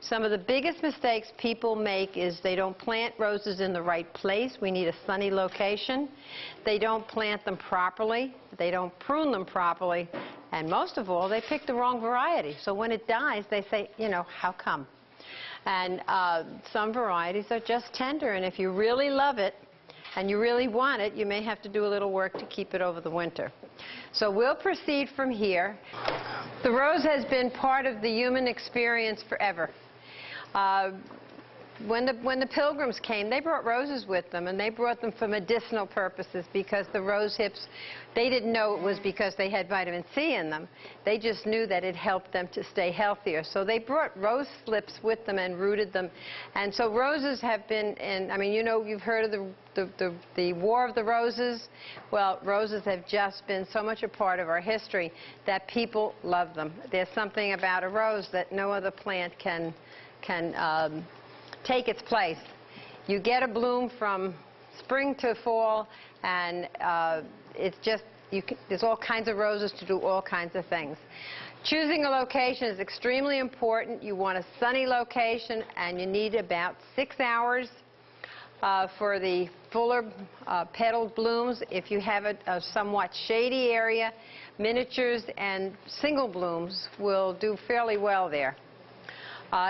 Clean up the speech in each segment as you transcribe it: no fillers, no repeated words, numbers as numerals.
Some of the biggest mistakes people make is they don't plant roses in the right place. We need a sunny location. They don't plant them properly. They don't prune them properly. And most of all, they pick the wrong variety. So when it dies, they say, you know, how come? And some varieties are just tender. And if you really love it and you really want it, you may have to do a little work to keep it over the winter. So we'll proceed from here. The rose has been part of the human experience forever. When the Pilgrims came, they brought roses with them, and they brought them for medicinal purposes because the rose hips, they didn't know it was because they had vitamin C in them. They just knew that it helped them to stay healthier. So they brought rose slips with them and rooted them. And so roses have been in, I mean, you know, you've heard of the War of the Roses. Well, roses have just been so much a part of our history that people love them. There's something about a rose that no other plant can take its place. You get a bloom from spring to fall, and it's just, there's all kinds of roses to do all kinds of things. Choosing a location is extremely important. You want a sunny location, and you need about 6 hours for the fuller petaled blooms. If you have a somewhat shady area, miniatures and single blooms will do fairly well there.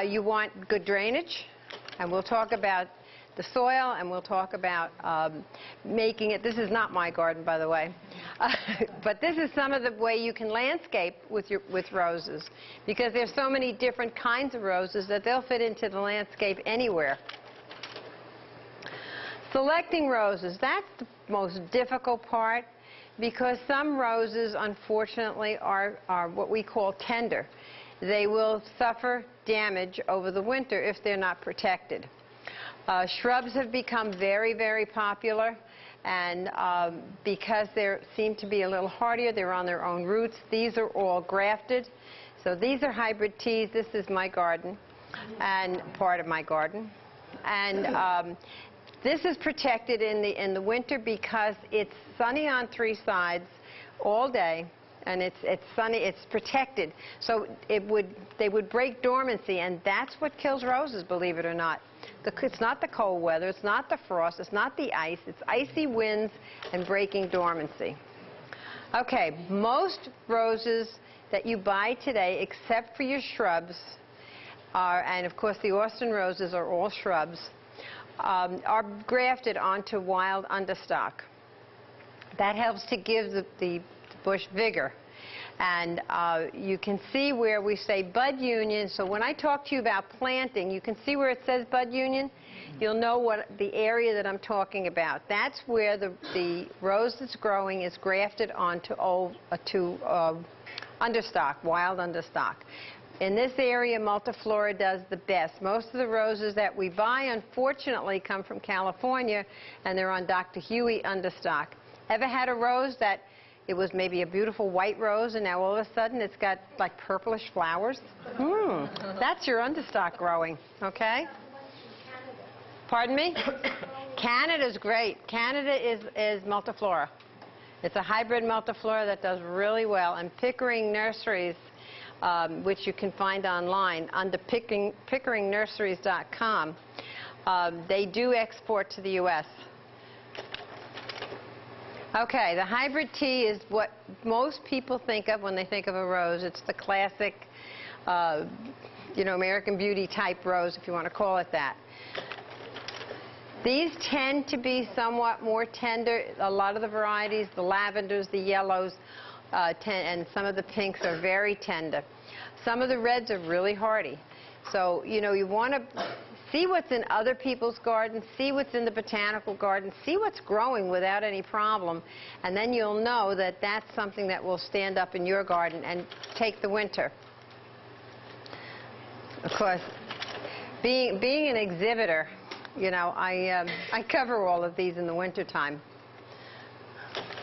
You want good drainage, and we'll talk about the soil, and we'll talk about making it. This is not my garden, by the way, but this is some of the way you can landscape with roses, because there's so many different kinds of roses that they'll fit into the landscape anywhere. Selecting roses, that's the most difficult part, because some roses, unfortunately, are what we call tender. They will suffer damage over the winter if they're not protected. Shrubs have become very, very popular, and because they seem to be a little hardier, they're on their own roots. These are all grafted. So these are hybrid teas. This is my garden, and part of my garden. And this is protected in the winter because it's sunny on 3 sides all day. And it's sunny, it's protected. So they would break dormancy, and that's what kills roses, believe it or not. It's not the cold weather, it's not the frost, it's not the ice, it's icy winds and breaking dormancy. Okay, most roses that you buy today, except for your shrubs, and of course the Austin roses are all shrubs, are grafted onto wild understock. That helps to give the bush vigor. And you can see where we say bud union. So when I talk to you about planting, you can see where it says bud union. You'll know what the area that I'm talking about. That's where the rose that's growing is grafted onto understock, wild understock. In this area, multiflora does the best. Most of the roses that we buy, unfortunately, come from California, and they're on Dr. Huey understock. Ever had a rose that it was maybe a beautiful white rose, and now all of a sudden it's got like purplish flowers? That's your understock growing, okay? Pardon me? Canada's great. Canada is multiflora. It's a hybrid multiflora that does really well. And Pickering Nurseries, which you can find online under pickeringnurseries.com, they do export to the U.S. Okay, the hybrid tea is what most people think of when they think of a rose. It's the classic, you know, American Beauty type rose, if you want to call it that. These tend to be somewhat more tender. A lot of the varieties, the lavenders, the yellows, and some of the pinks are very tender. Some of the reds are really hardy. So, you know, you want to see what's in other people's gardens, see what's in the botanical garden, see what's growing without any problem, and then you'll know that that's something that will stand up in your garden and take the winter. Of course, being an exhibitor, you know, I cover all of these in the wintertime.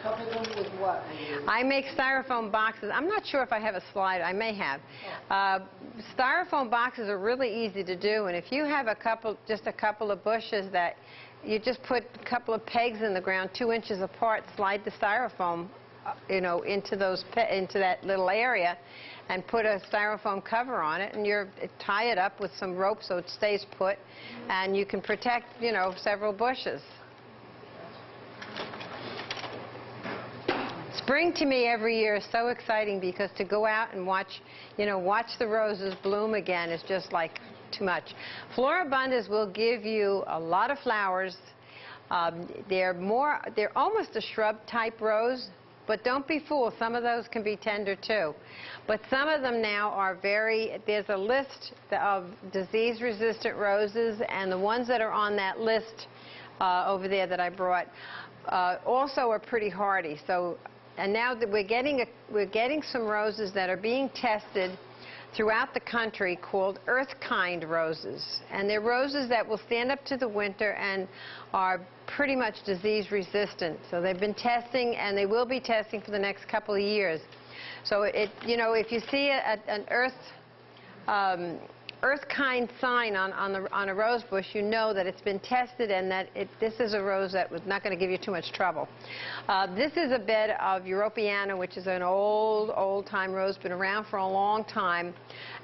Cover them with what? I make styrofoam boxes. I'm not sure if I have a slide. I may have. Styrofoam boxes are really easy to do, and if you have just a couple of bushes that you just put a couple of pegs in the ground 2 inches apart, slide the styrofoam you know, into that little area, and put a styrofoam cover on it, and tie it up with some rope so it stays put, and you can protect, you know, several bushes. Spring to me every year is so exciting because to go out and watch the roses bloom again is just like too much. Floribundas will give you a lot of flowers. They're almost a shrub type rose, but don't be fooled. Some of those can be tender too. But some of them now are there's a list of disease-resistant roses, and the ones that are on that list over there that I brought also are pretty hardy. So, and now that we're getting some roses that are being tested throughout the country called earth-kind roses. And they're roses that will stand up to the winter and are pretty much disease-resistant. So they've been testing, and they will be testing for the next couple of years. So if you see an earth-kind sign on a rose bush, you know that it's been tested and that this is a rose that was not going to give you too much trouble. This is a bed of Europeana, which is an old-time rose, been around for a long time,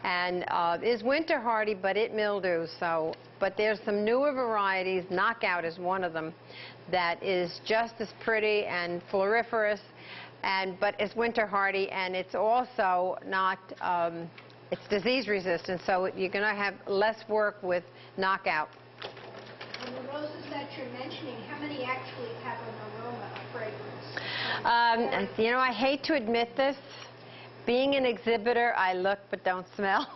and is winter hardy, but it mildews. So, but there's some newer varieties. Knockout is one of them that is just as pretty and floriferous, but it's winter hardy, and it's also not. It's disease resistant, so you're going to have less work with knockout. And the roses that you're mentioning, how many actually have an aroma, a fragrance? You know, I hate to admit this. Being an exhibitor, I look but don't smell.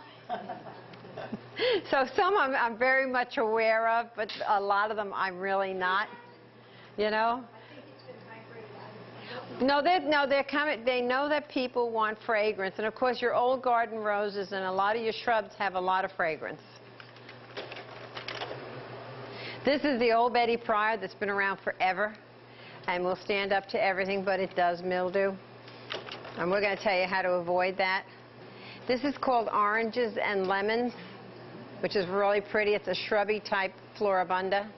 So some I'm very much aware of, but a lot of them I'm really not. You know? No, they're coming. They know that people want fragrance, and of course your old garden roses and a lot of your shrubs have a lot of fragrance. This is the old Betty Pryor that's been around forever and will stand up to everything, but it does mildew. And we're going to tell you how to avoid that. This is called Oranges and Lemons, which is really pretty. It's a shrubby type Floribunda.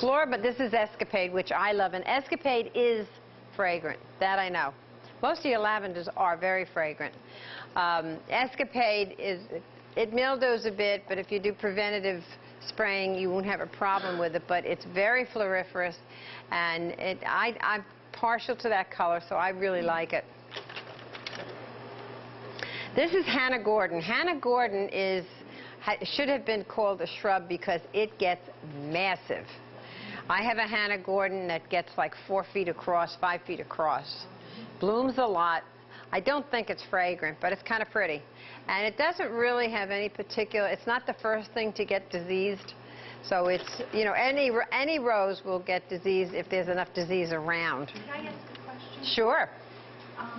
But this is Escapade, which I love, and Escapade is fragrant. That I know. Most of your lavenders are very fragrant. Escapade it mildews a bit, but if you do preventative spraying, you won't have a problem with it. But it's very floriferous, and I'm partial to that color, so I really like it. This is Hannah Gordon. Hannah Gordon should have been called a shrub because it gets massive. I have a Hannah Gordon that gets like 4 feet across, 5 feet across. Blooms a lot. I don't think it's fragrant, but it's kind of pretty. And it doesn't really have any particular, it's not the first thing to get diseased. So it's, you know, any rose will get diseased if there's enough disease around. Can I ask a question? Sure.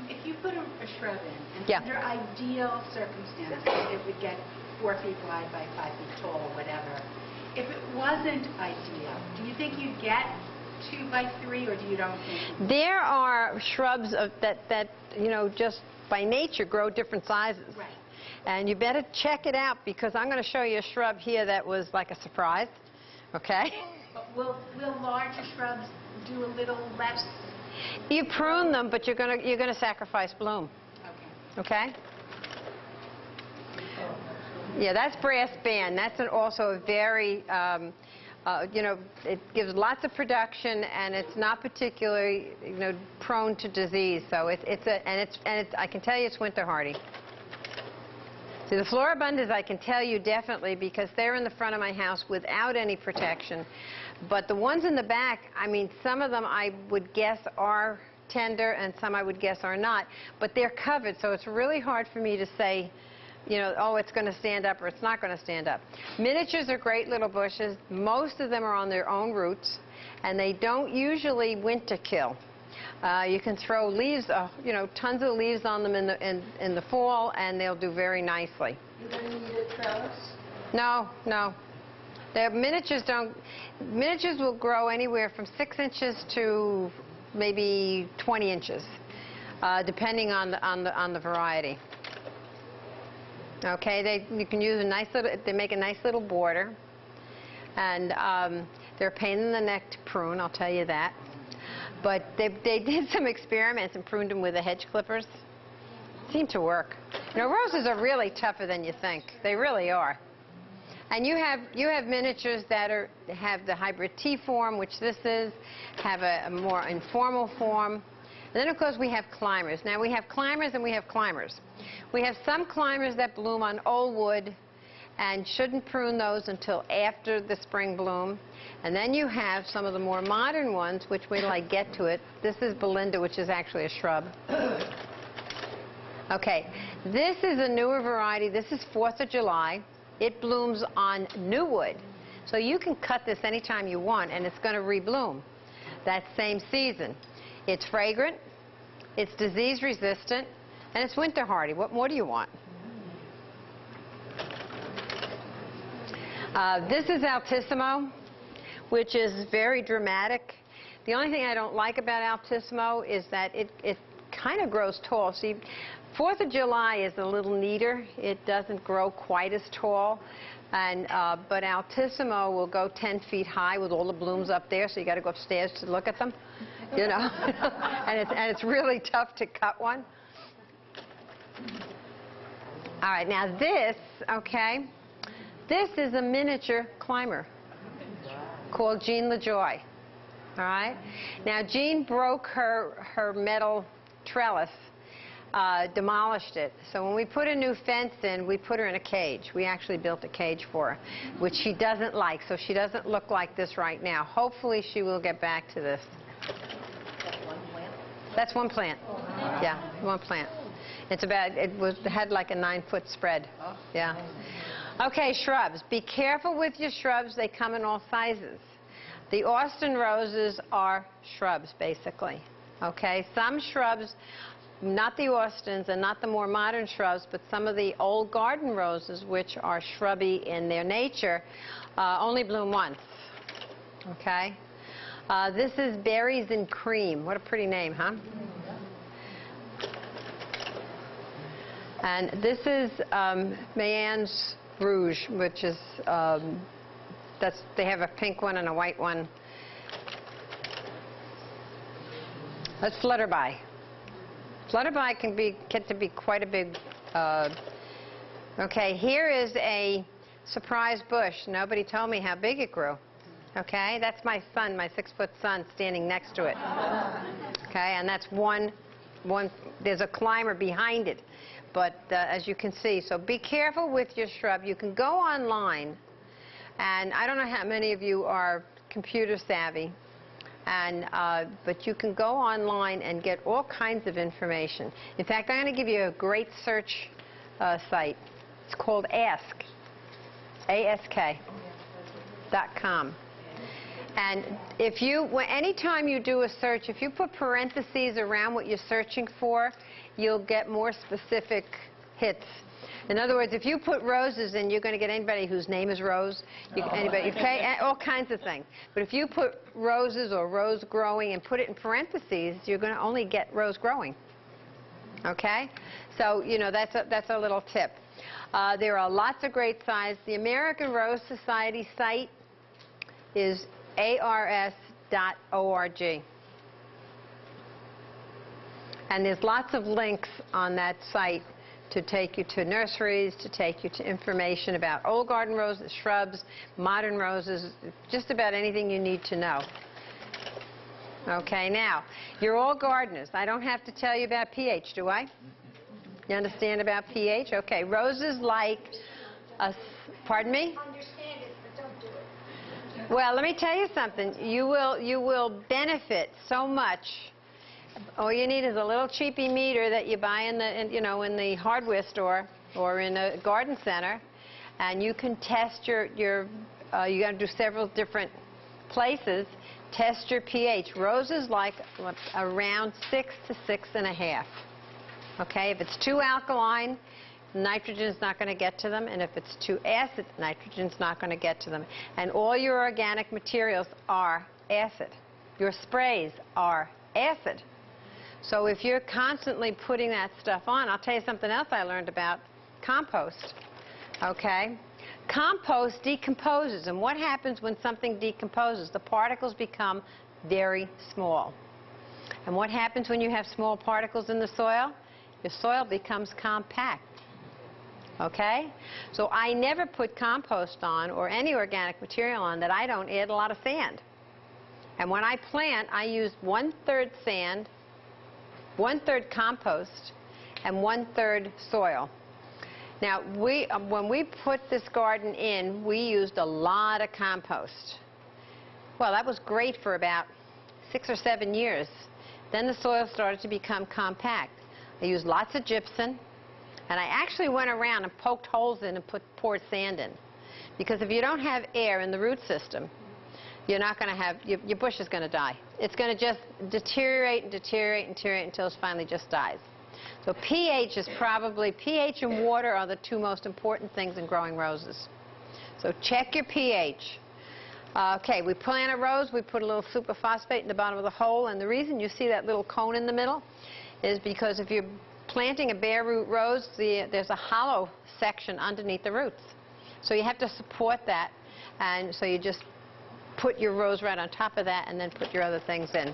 If you put a shrub in, and Yeah. under ideal circumstances, it would get 4 feet wide by 5 feet tall or whatever. If it wasn't ideal, do you think you'd get 2 by 3, or do you don't think? There are shrubs that you know, just by nature grow different sizes. Right. And you better check it out, because I'm going to show you a shrub here that was like a surprise. Okay? But will larger shrubs do a little less? You prune them, but you're going to sacrifice bloom. Okay. Okay? Yeah, that's brass band. That's also a very, you know, it gives lots of production, and it's not particularly, you know, prone to disease. So I can tell you it's winter hardy. So the Floribundas, I can tell you definitely, because they're in the front of my house without any protection. But the ones in the back, I mean, some of them I would guess are tender, and some I would guess are not. But they're covered, so it's really hard for me to say, you know, oh, it's going to stand up or it's not going to stand up. Miniatures are great little bushes. Most of them are on their own roots, and they don't usually winter kill. You can throw leaves, you know, tons of leaves on them in the fall, and they'll do very nicely. You don't need a trellis? No, no. The miniatures will grow anywhere from 6 inches to maybe 20 inches, depending on the variety. Okay, you can use a nice little, they make a nice little border, and they're a pain in the neck to prune, I'll tell you that. But they did some experiments and pruned them with the hedge clippers. Seemed to work. You know, roses are really tougher than you think. They really are. And you have miniatures that have the hybrid T form, which this is, have a more informal form. And then, of course, we have climbers. Now, we have climbers and we have climbers. We have some climbers that bloom on old wood and shouldn't prune those until after the spring bloom. And then you have some of the more modern ones, which wait till I get to it. This is Belinda, which is actually a shrub. Okay, this is a newer variety. This is 4th of July. It blooms on new wood. So you can cut this anytime you want, and it's going to rebloom that same season. It's fragrant, it's disease resistant, and it's winter hardy. What more do you want? This is Altissimo, which is very dramatic. The only thing I don't like about Altissimo is that it kind of grows tall. See, 4th of July is a little neater. It doesn't grow quite as tall. And, but Altissimo will go 10 feet high with all the blooms up there, so you got to go upstairs to look at them, you know. and it's really tough to cut one. All right, now this, okay, this is a miniature climber called Jean LaJoy. All right. Now Jean broke her metal trellis. Demolished it. So when we put a new fence in, we put her in a cage. We actually built a cage for her, which she doesn't like, so she doesn't look like this right now. Hopefully she will get back to this. That's one plant? That's one plant. Yeah, one plant. It's about, it had like a 9-foot spread. Yeah. Okay, shrubs. Be careful with your shrubs. They come in all sizes. The Austin roses are shrubs, basically. Okay, some shrubs, not the Austins and not the more modern shrubs, but some of the old garden roses, which are shrubby in their nature, only bloom once. Okay? This is Berries and Cream. What a pretty name, huh? And this is Mayan's Rouge, which is, they have a pink one and a white one. That's Flutterby. Flutterby can get to be quite a big, okay, here is a surprise bush. Nobody told me how big it grew. Okay, that's my son, my 6-foot son, standing next to it. Okay, and that's one, there's a climber behind it. But as you can see, so be careful with your shrub. You can go online, and I don't know how many of you are computer savvy. But you can go online and get all kinds of information. In fact, I'm going to give you a great search site. It's called Ask, ASK.com. And if anytime you do a search, if you put parentheses around what you're searching for, you'll get more specific hits. In other words, if you put roses in, you're going to get anybody whose name is Rose, all kinds of things. But if you put roses or rose growing and put it in parentheses, you're going to only get rose growing. Okay? So, you know, that's a little tip. There are lots of great sites. The American Rose Society site is ars.org. And there's lots of links on that site to take you to nurseries, to take you to information about old garden roses, shrubs, modern roses, just about anything you need to know. Okay, now, you're all gardeners. I don't have to tell you about pH, do I? You understand about pH? Okay, roses like pardon me? Understand it, but don't do it. Well, let me tell you something. You will benefit so much. All you need is a little cheapy meter that you buy in the hardware store or in a garden center, and you can test you got to do several different places. Test your pH. Roses like around 6 to 6.5. Okay, if it's too alkaline, nitrogen's not going to get to them, and if it's too acid, nitrogen's not going to get to them. And all your organic materials are acid. Your sprays are acid. So if you're constantly putting that stuff on, I'll tell you something else I learned about compost. Okay? Compost decomposes, and what happens when something decomposes? The particles become very small. And what happens when you have small particles in the soil? Your soil becomes compact. Okay? So I never put compost on or any organic material on that I don't add a lot of sand. And when I plant, I use 1/3 sand, 1/3 compost, and 1/3 soil. Now, when we put this garden in, we used a lot of compost. Well, that was great for about 6 or 7 years. Then the soil started to become compact. I used lots of gypsum, and I actually went around and poked holes in and poured sand in. Because if you don't have air in the root system, you're not going to have, your bush is going to die. It's going to just deteriorate and deteriorate and deteriorate until it finally just dies. So pH is probably, pH and water are the two most important things in growing roses. So check your pH. Okay, we plant a rose, we put a little superphosphate in the bottom of the hole, and the reason you see that little cone in the middle is because if you're planting a bare root rose, there's a hollow section underneath the roots. So you have to support that, and so you just put your rose right on top of that and then put your other things in.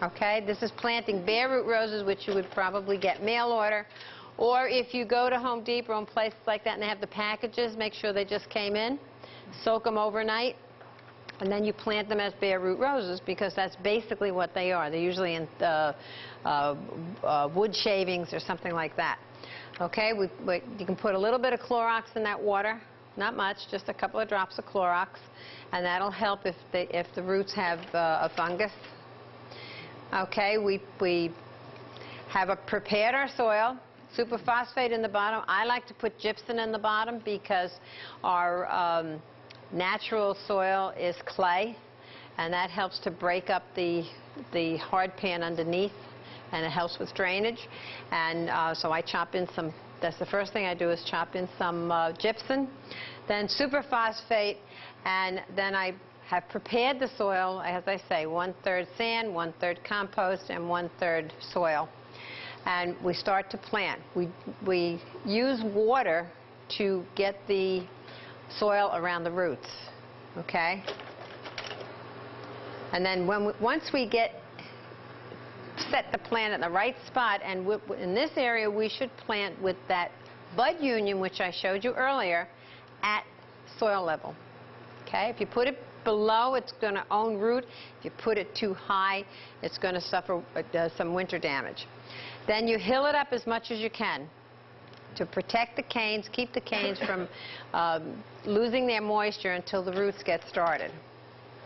Okay, this is planting bare root roses, which you would probably get mail order, or if you go to Home Depot and places like that and they have the packages, make sure they just came in, soak them overnight, and then you plant them as bare root roses, because that's basically what they are. They're usually in wood shavings or something like that. Okay, you can put a little bit of Clorox in that water, not much, just a couple of drops of Clorox, and that'll help if the roots have a fungus. Okay, we have prepared our soil, superphosphate in the bottom. I like to put gypsum in the bottom because our natural soil is clay, and that helps to break up the hard pan underneath, and it helps with drainage. And so I chop in some, that's the first thing I do, is chop in some gypsum, then superphosphate, and then I have prepared the soil, as I say, 1/3 sand, 1/3 compost, and 1/3 soil. And we start to plant. We use water to get the soil around the roots, okay? And then once we set the plant in the right spot, and in this area we should plant with that bud union, which I showed you earlier, at soil level. Okay? If you put it below, it's going to own root. If you put it too high, it's going to suffer some winter damage. Then you hill it up as much as you can to protect the canes, keep the canes from losing their moisture until the roots get started.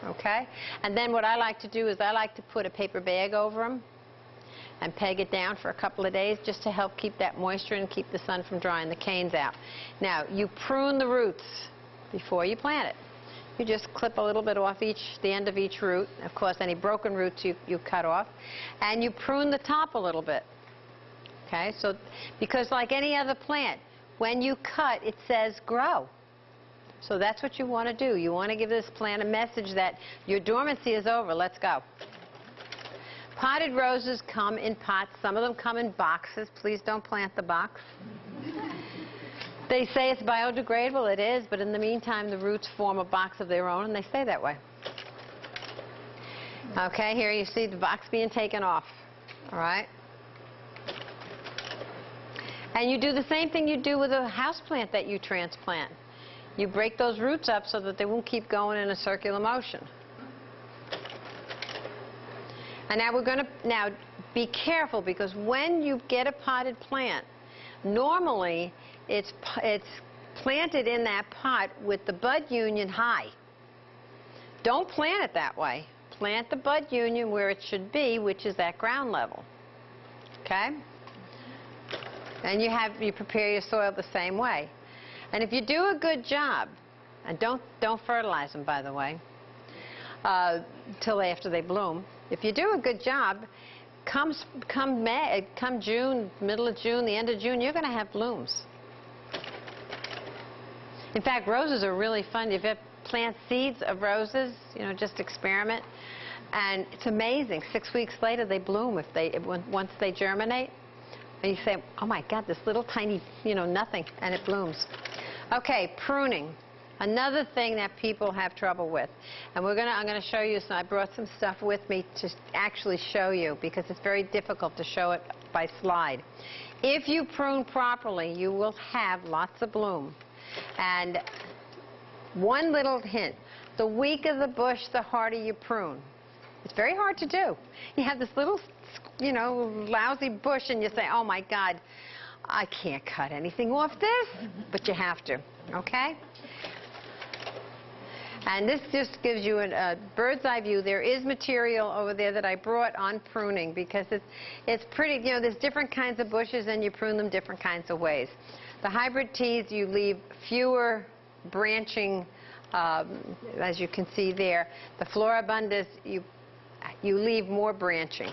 Okay? And then what I like to do is I like to put a paper bag over them and peg it down for a couple of days just to help keep that moisture and keep the sun from drying the canes out. Now, you prune the roots before you plant it. You just clip a little bit off the end of each root. Of course, any broken roots you cut off. And you prune the top a little bit. Okay, so because like any other plant, when you cut, it says grow. So that's what you want to do. You want to give this plant a message that your dormancy is over. Let's go. Potted roses come in pots. Some of them come in boxes. Please don't plant the box. They say it's biodegradable. It is, but in the meantime, the roots form a box of their own, and they stay that way. Okay, here you see the box being taken off. All right? And you do the same thing you do with a houseplant that you transplant. You break those roots up so that they won't keep going in a circular motion. And now we're going to be careful, because when you get a potted plant, normally it's planted in that pot with the bud union high. Don't plant it that way. Plant the bud union where it should be, which is at ground level. Okay? And you prepare your soil the same way. And if you do a good job, and don't fertilize them, by the way, till after they bloom. If you do a good job, come June, middle of June, the end of June, you're going to have blooms. In fact, roses are really fun. If you plant seeds of roses, just experiment, and it's amazing. 6 weeks later, they bloom once they germinate. And you say, oh my God, this little tiny, nothing, and it blooms. Okay, pruning. Another thing that people have trouble with, and I'm going to show you some. I brought some stuff with me to actually show you because it's very difficult to show it by slide. If you prune properly, you will have lots of bloom. And one little hint, the weaker the bush, the harder you prune. It's very hard to do. You have this little, you know, lousy bush and you say, oh my God, I can't cut anything off this, but you have to, okay? And this just gives you a bird's eye view. There is material over there that I brought on pruning because it's pretty, you know, there's different kinds of bushes and you prune them different kinds of ways. The hybrid teas, you leave fewer branching, as you can see there. The floribundas, you leave more branching.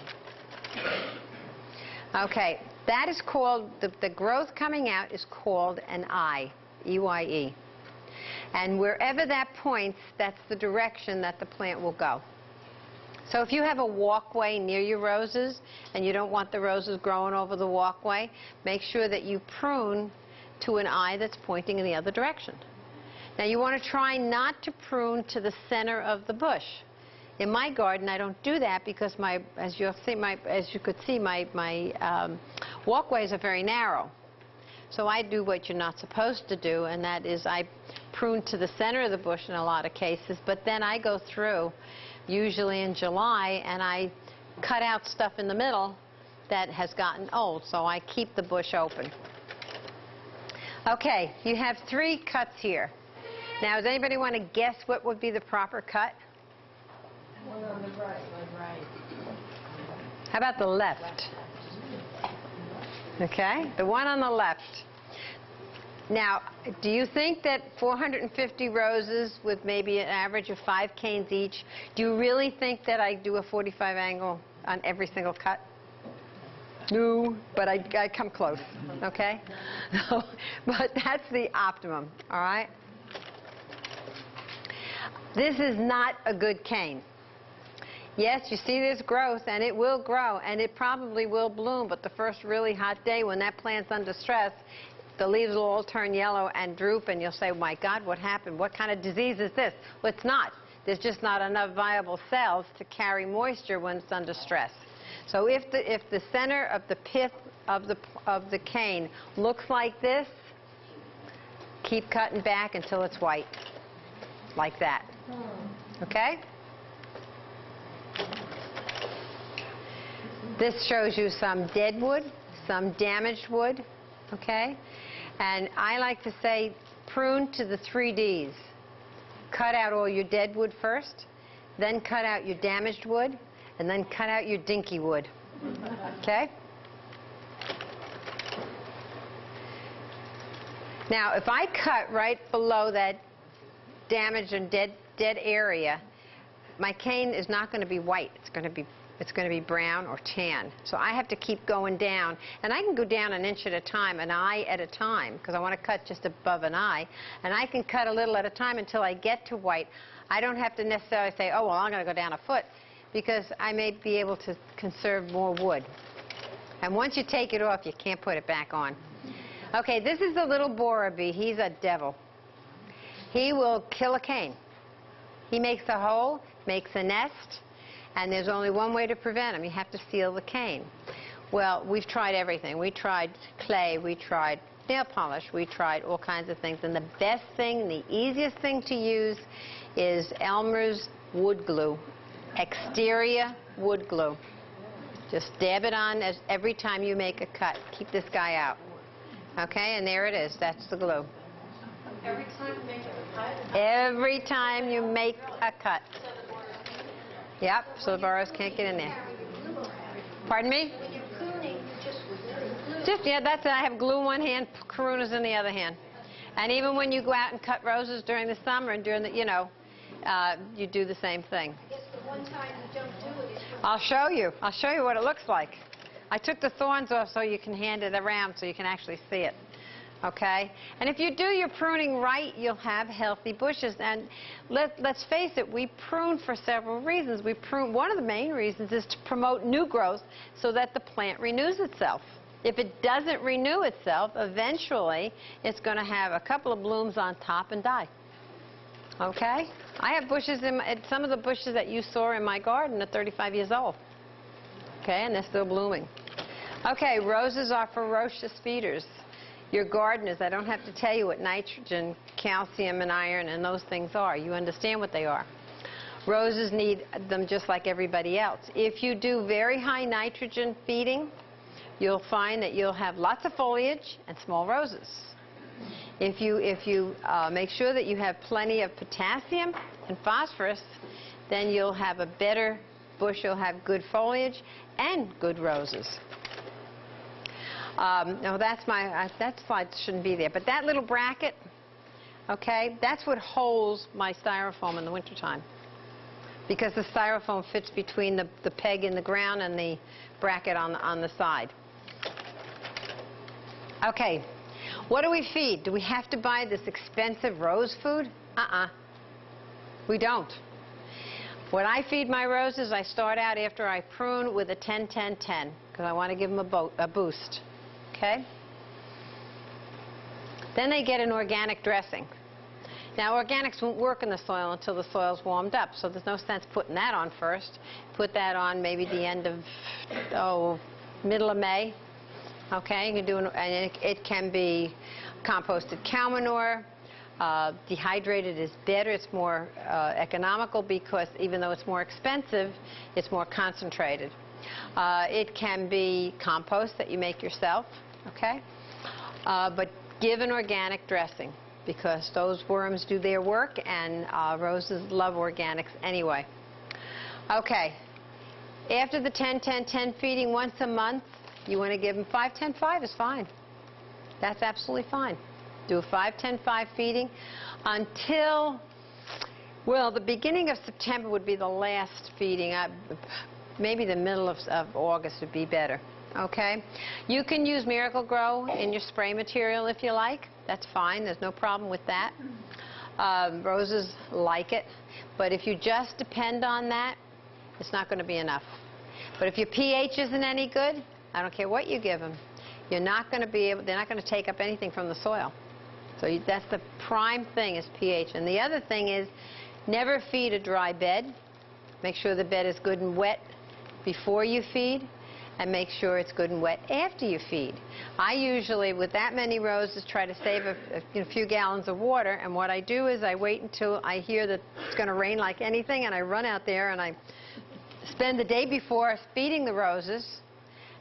Okay, that is called, the growth coming out is called an eye, E-Y-E. And wherever that points, that's the direction that the plant will go. So if you have a walkway near your roses and you don't want the roses growing over the walkway, make sure that you prune to an eye that's pointing in the other direction. Now you want to try not to prune to the center of the bush. In my garden, I don't do that because as you could see, my walkways are very narrow. So I do what you're not supposed to do, and that is I prune to the center of the bush in a lot of cases, but then I go through, usually in July, and I cut out stuff in the middle that has gotten old, so I keep the bush open. Okay, you have 3 cuts here. Now, does anybody want to guess what would be the proper cut? One on the right. How about the left? Okay, the one on the left. Now, do you think that 450 roses with maybe an average of 5 canes each, do you really think that I do a 45 angle on every single cut? No, but I come close, okay? But that's the optimum, all right? This is not a good cane. Yes, you see this growth, and it will grow, and it probably will bloom, but the first really hot day when that plant's under stress, the leaves will all turn yellow and droop, and you'll say, my God, what happened? What kind of disease is this? Well, it's not. There's just not enough viable cells to carry moisture when it's under stress. So if the center of the pith of the cane looks like this, keep cutting back until it's white, like that. Okay? This shows you some dead wood, some damaged wood, okay? And I like to say prune to the 3 Ds. Cut out all your dead wood first, then cut out your damaged wood, and then cut out your dinky wood, okay? Now, if I cut right below that damaged and dead area, my cane is not going to be white. It's going to be brown or tan. So I have to keep going down. And I can go down an inch at a time, an eye at a time, because I want to cut just above an eye. And I can cut a little at a time until I get to white. I don't have to necessarily say, oh, well, I'm going to go down a foot, because I may be able to conserve more wood. And once you take it off, you can't put it back on. Okay, this is the little borer bee. He's a devil. He will kill a cane. He makes a hole, makes a nest, and there's only one way to prevent him. You have to seal the cane. Well, we've tried everything. We tried clay, we tried nail polish, we tried all kinds of things. And the best thing, the easiest thing to use is Elmer's wood glue, exterior wood glue. Just dab it on every time you make a cut. Keep this guy out. Okay, and there it is. That's the glue. Every time you make a cut? Every time you make a cut. Yep, so the burrows can't get in there. Pardon me? When you're pruning, you just Yeah, that's it. I have glue in one hand, Karunas in the other hand. And even when you go out and cut roses during the summer and during the, you do the same thing. I guess the one time you don't do it is when I'll show you. I'll show you what it looks like. I took the thorns off so you can hand it around so you can actually see it. Okay? And if you do your pruning right, you'll have healthy bushes. And let's face it, we prune for several reasons. We prune, one of the main reasons is to promote new growth so that the plant renews itself. If it doesn't renew itself, eventually it's going to have a couple of blooms on top and die. Okay? I have bushes some of the bushes that you saw in my garden are 35 years old. Okay, and they're still blooming. Okay, roses are ferocious feeders. Your gardeners, I don't have to tell you what nitrogen, calcium, and iron and those things are. You understand what they are. Roses need them just like everybody else. If you do very high nitrogen feeding, you'll find that you'll have lots of foliage and small roses. If you make sure that you have plenty of potassium and phosphorus, then you'll have a better bush. You'll have good foliage and good roses. No, that slide shouldn't be there. But that little bracket, okay, that's what holds my styrofoam in the wintertime. Because the styrofoam fits between the peg in the ground and the bracket on the side. Okay, what do we feed? Do we have to buy this expensive rose food? We don't. When I feed my roses, I start out after I prune with a 10-10-10 because I want to give them a boost. Okay? Then they get an organic dressing. Now, organics won't work in the soil until the soil's warmed up, so there's no sense putting that on first. Put that on maybe the end of, middle of May. Okay, you can do and it can be composted cow manure. Dehydrated is better. It's more economical because even though it's more expensive, it's more concentrated. It can be compost that you make yourself. Okay, but give an organic dressing, because those worms do their work, and roses love organics anyway. Okay, after the 10-10-10 feeding once a month, you want to give them 5-10-5 is fine. That's absolutely fine. Do a 5-10-5 feeding until, well, the beginning of September would be the last feeding. Maybe the middle of August would be better. Okay? You can use Miracle-Gro in your spray material if you like. That's fine. There's no problem with that. Roses like it. But if you just depend on that, it's not going to be enough. But if your pH isn't any good, I don't care what you give them. You're not going to be able, they're not going to take up anything from the soil. So that's the prime thing is pH. And the other thing is never feed a dry bed. Make sure the bed is good and wet before you feed, and make sure it's good and wet after you feed. I usually, with that many roses, try to save a few gallons of water, and what I do is I wait until I hear that it's going to rain like anything, and I run out there and I spend the day before feeding the roses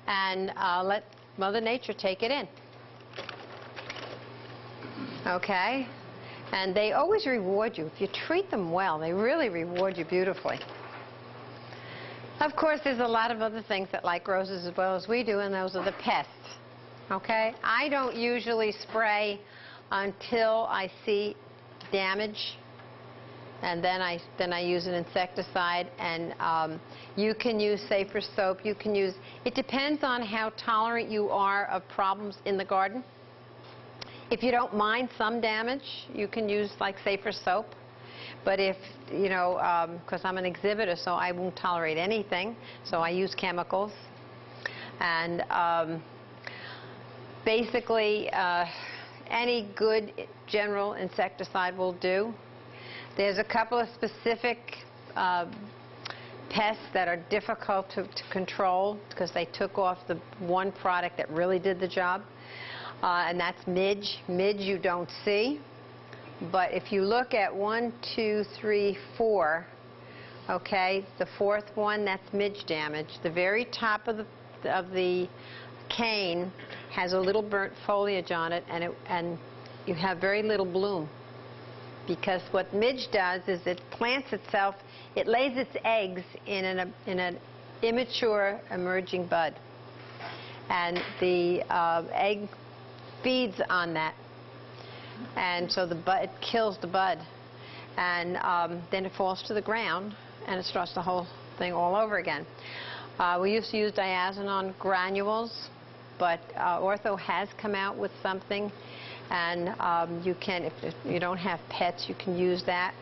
and let Mother Nature take it in. Okay? And they always reward you. If you treat them well, they really reward you beautifully. Of course, there's a lot of other things that like roses as well as we do, and those are the pests. Okay? I don't usually spray until I see damage, and then I use an insecticide. And you can use Safer Soap. You can use, it depends on how tolerant you are of problems in the garden. If you don't mind some damage, you can use like Safer Soap. But if, you know, because I'm an exhibitor, so I won't tolerate anything, so I use chemicals. And basically, any good general insecticide will do. There's a couple of specific pests that are difficult to control because they took off the one product that really did the job, and that's midge. Midge you don't see. But if you look at 1, 2, 3, 4, okay, the fourth one, that's midge damage. The very top of the cane has a little burnt foliage on it, and you have very little bloom. Because what midge does is it plants itself, it lays its eggs in an immature emerging bud. And the egg feeds on that. And so it kills the bud, and then it falls to the ground, and it starts the whole thing all over again. We used to use diazinon granules, but Ortho has come out with something, and you can, if you don't have pets, you can use that,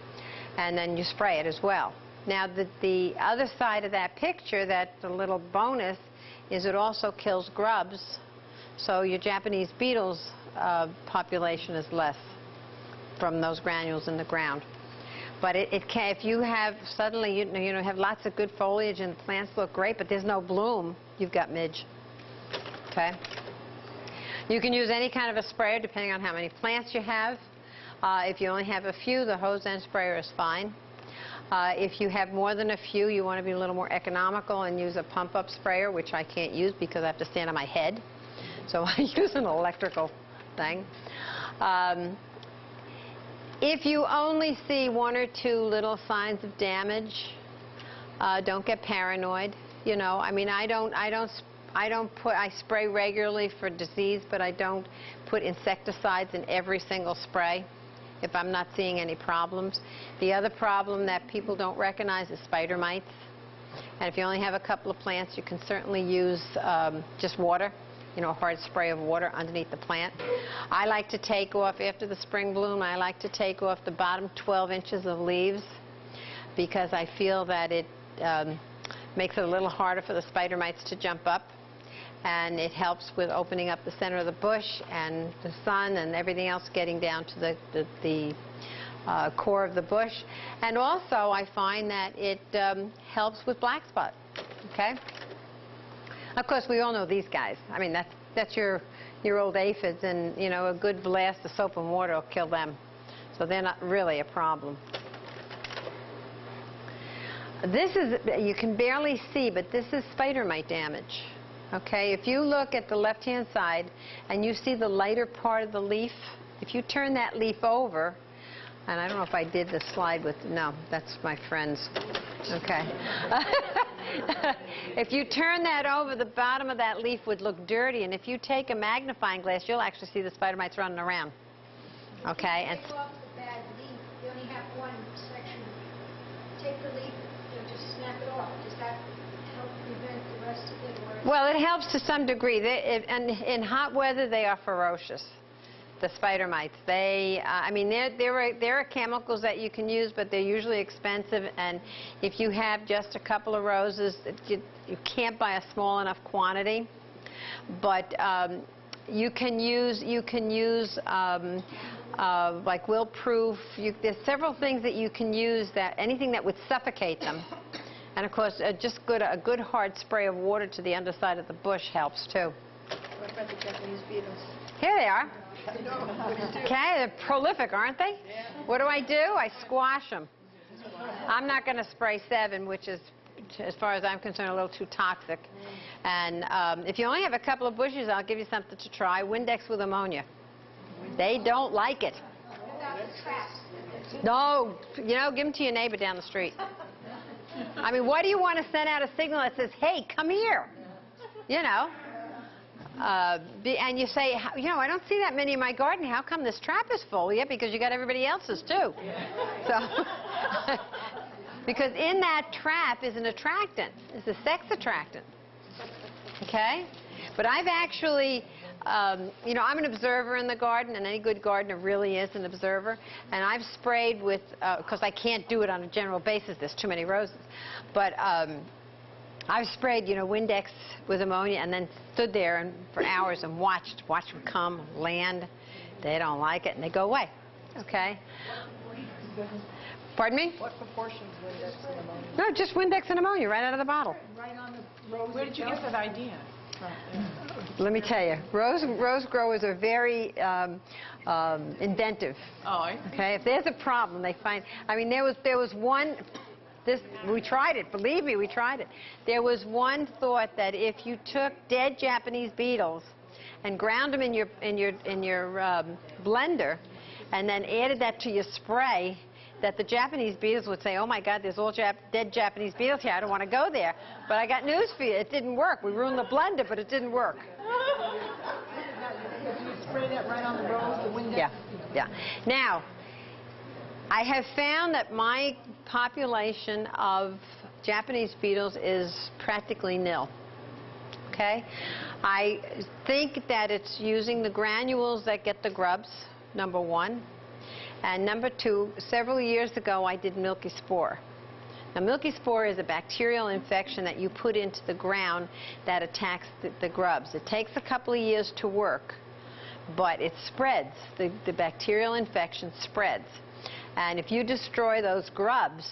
and then you spray it as well. Now the other side of that picture, that's a little bonus, is it also kills grubs, so your Japanese beetles population is less from those granules in the ground. But it can, if you have suddenly, you know, have lots of good foliage and the plants look great, but there's no bloom, you've got midge. Okay? You can use any kind of a sprayer depending on how many plants you have. If you only have a few, the hose end sprayer is fine. If you have more than a few, you want to be a little more economical and use a pump-up sprayer, which I can't use because I have to stand on my head. So I use an electrical thing. If you only see 1 or 2 little signs of damage, don't get paranoid. You know, I mean, I spray regularly for disease, but I don't put insecticides in every single spray if I'm not seeing any problems. The other problem that people don't recognize is spider mites. And if you only have a couple of plants, you can certainly use just water, you know, a hard spray of water underneath the plant. I like to take off, after the spring bloom, I like to take off the bottom 12 inches of leaves because I feel that it makes it a little harder for the spider mites to jump up. And it helps with opening up the center of the bush and the sun and everything else getting down to the core of the bush. And also, I find that it helps with black spot. Okay? Of course, we all know these guys. I mean, that's your old aphids, and you know, a good blast of soap and water will kill them. So they're not really a problem. This is, you can barely see, but this is spider mite damage. Okay, if you look at the left-hand side and you see the lighter part of the leaf, if you turn that leaf over, and I don't know if I did the slide with, no, that's my friend's. Okay. If you turn that over, the bottom of that leaf would look dirty, and if you take a magnifying glass, you'll actually see the spider mites running around. Okay? And take off the bad leaf. You only have one section. Take the leaf, you know, just snap it off. Does that help prevent the rest of it? Or well, it helps to some degree. And in hot weather, they are ferocious. The spider mites. They, I mean, there are chemicals that you can use, but they're usually expensive. And if you have just a couple of roses, you can't buy a small enough quantity. But you can use like wilt-proof. There's several things that you can use, that anything that would suffocate them. And of course, just a good hard spray of water to the underside of the bush helps too. What about the Japanese beetles? Here they are. Okay, they're prolific, aren't they? Yeah. What do? I squash them. I'm not going to spray 7, which is, as far as I'm concerned, a little too toxic. And if you only have a couple of bushes, I'll give you something to try. Windex with ammonia. They don't like it. without the traps? No, you know, give them to your neighbor down the street. I mean, why do you want to send out a signal that says, hey, come here? You know. And you say, you know, I don't see that many in my garden. How come this trap is full? Yeah, because you got everybody else's too. So, because in that trap is an attractant. It's a sex attractant. Okay? But I've actually, you know, I'm an observer in the garden, and any good gardener really is an observer. And I've sprayed with, because I can't do it on a general basis, there's too many roses. But I've sprayed, you know, Windex with ammonia and then stood there and for hours and watched them come, land. They don't like it, and they go away. Okay? Pardon me? What proportions Windex and ammonia? No, just Windex and ammonia right out of the bottle. Right on the rose. Where did you get that idea? Let me tell you, rose growers are very inventive. Oh, I see. Okay, if there's a problem, they find. I mean, there was one. We tried it. Believe me, we tried it. There was one thought that if you took dead Japanese beetles and ground them in your blender, and then added that to your spray, that the Japanese beetles would say, oh my God, there's all dead Japanese beetles here, I don't want to go there. But I got news for you, it didn't work. We ruined the blender, but it didn't work. You spray that right on the rose, the Windex? Yeah, yeah. Now, I have found that my population of Japanese beetles is practically nil. Okay? I think that it's using the granules that get the grubs, number one. And number two, several years ago I did milky spore. Now, milky spore is a bacterial infection that you put into the ground that attacks the grubs. It takes a couple of years to work, but it spreads. The bacterial infection spreads. And if you destroy those grubs,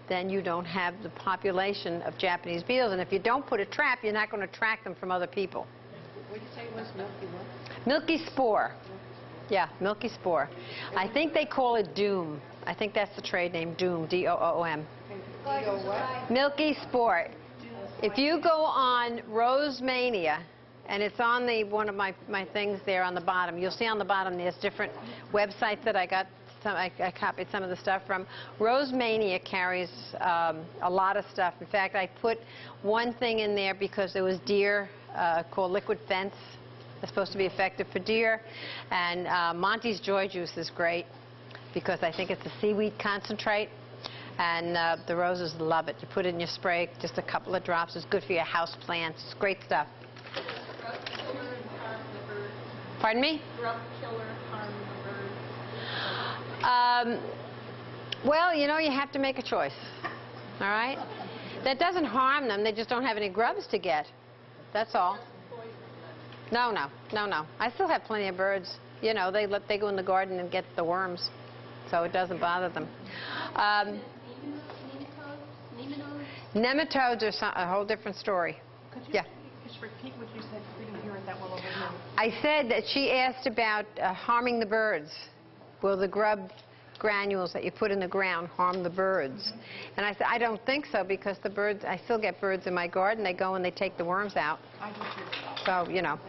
then you don't have the population of Japanese beetles. And if you don't put a trap, you're not going to attract them from other people. What did you say was milky what? Milky spore. Yeah, milky spore. I think they call it doom. I think that's the trade name, doom, D-O-O-M. what? Milky spore. If you go on Rose Mania, and it's on one of my things there on the bottom, you'll see on the bottom there's different websites that I got. I copied some of the stuff from. Rose Mania carries a lot of stuff. In fact, I put one thing in there because there was deer called Liquid Fence. It's supposed to be effective for deer. And Monty's Joy Juice is great because I think it's a seaweed concentrate. And the roses love it. You put it in your spray, just a couple of drops. It's good for your house plants. It's great stuff. Grub killer and harm the birds. Pardon me? Grub killer, harm the birds. Well, you know, you have to make a choice. All right? That doesn't harm them. They just don't have any grubs to get. That's all. No, no, no, no. I still have plenty of birds. You know, they go in the garden and get the worms, so it doesn't bother them. Nematodes are a whole different story. Could you Yeah. just repeat what you said? We didn't hear it that well over here. I said that she asked about harming the birds. Will the grub granules that you put in the ground harm the birds? And I said, I don't think so, because the birds, I still get birds in my garden. They go and they take the worms out. I do too. So, you know.